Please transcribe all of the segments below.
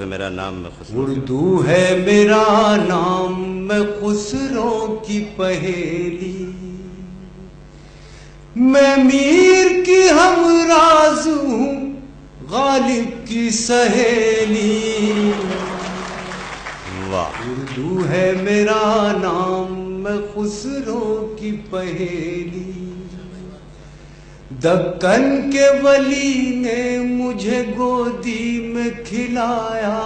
میرا نام میں خسرو اردو ہے میرا نام میں خسرو کی پہیلی، میں میر کی ہمراز ہوں غالب کی سہیلی۔ واہ، اردو ہے میرا نام میں خسرو کی پہیلی، دکن کے ولی نے مجھے گودی میں کھلایا،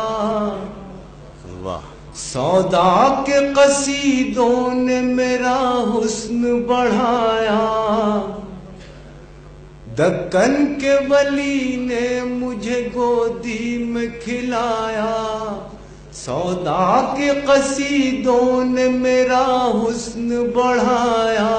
واہ، سودا کے قصیدوں نے میرا حسن بڑھایا، دکن کے ولی نے مجھے گودی میں کھلایا، سودا کے قصیدوں نے میرا حسن بڑھایا،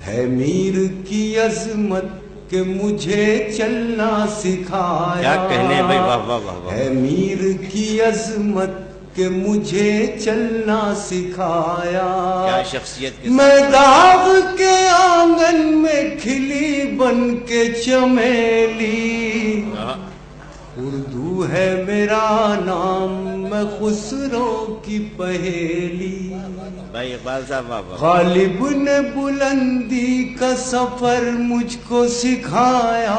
ہے میر کی عظمت کہ مجھے چلنا سکھایا، کیا کہنے بھائی، واہ واہ واہ واہ، ہے میر کی عظمت کہ مجھے چلنا سکھایا، کیا شخصیت کے میں داغ کے آنگن میں کھلی بن کے چمیلی، اردو ہے میرا نام میں خسرو کی پہیلی۔ بھائی اقبال صاحب، واہ واہ، غالب نے بلندی کا سفر مجھ کو سکھایا،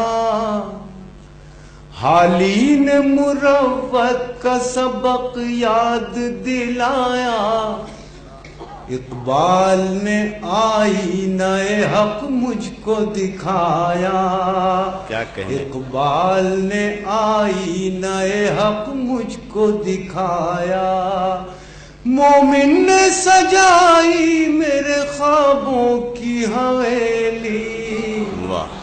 حالی نے مروت کا سبق یاد دلایا، اقبال نے آئینہ حق مجھ کو دکھایا، کیا کہنے، اقبال نے آئینہ حق مجھ کو دکھایا، مومن نے سجائی میرے خوابوں کی حویلی، واہ،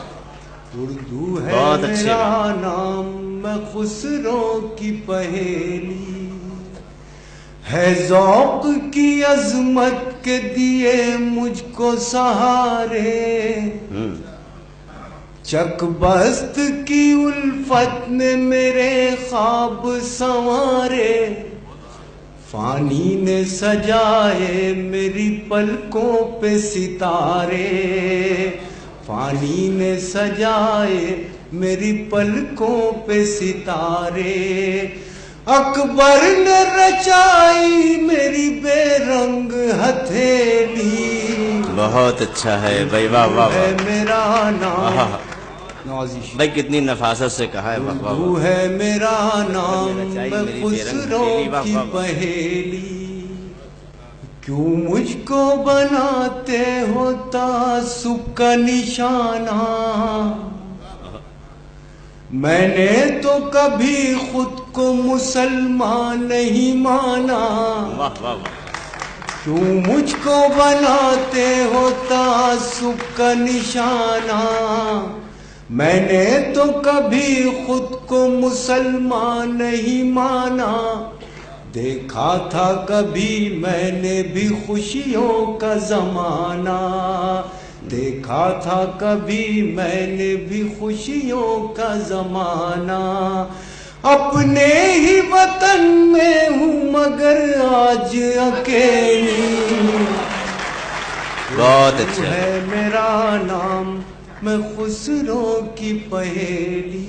اردو ہے بہت اچھے میرا نام میں خسرو کی پہیلی، ہے ذوق کی عظمت کے دیے مجھ کو سہارے، چک بست کی الفت نے میرے خواب سنوارے، فانی نے سجائے میری پلکوں پہ ستارے، فانی نے سجائے میری پلکوں پہ ستارے، اکبر نے رچائی میری بے رنگ ہتھیلی، بہت اچھا ہے بھائی، واہ واہ ہے واہ، میرا نام، واہ، بھائی کتنی نفاست سے کہا ہے، واہ واہ اردو واہ، ہے میرا نام رچائی میں میری بے رنگ خسرو ہتھیلی، واہ کی واہ واہ، پہیلی، کیوں مجھ کو بناتے ہو تعصب کا نشانہ، میں نے تو کبھی خود کو مسلمان نہیں مانا، واہ واہ واہ، کیوں مجھ کو بناتے ہو تعصب کا نشانہ، میں نے تو کبھی خود کو مسلمان نہیں مانا، دیکھا تھا کبھی میں نے بھی خوشیوں کا زمانہ، دیکھا تھا کبھی میں نے بھی خوشیوں کا زمانہ، اپنے ہی وطن میں ہوں مگر آج اکیلی، بہت اچھا ہے میرا نام میں خسرو کی پہیلی۔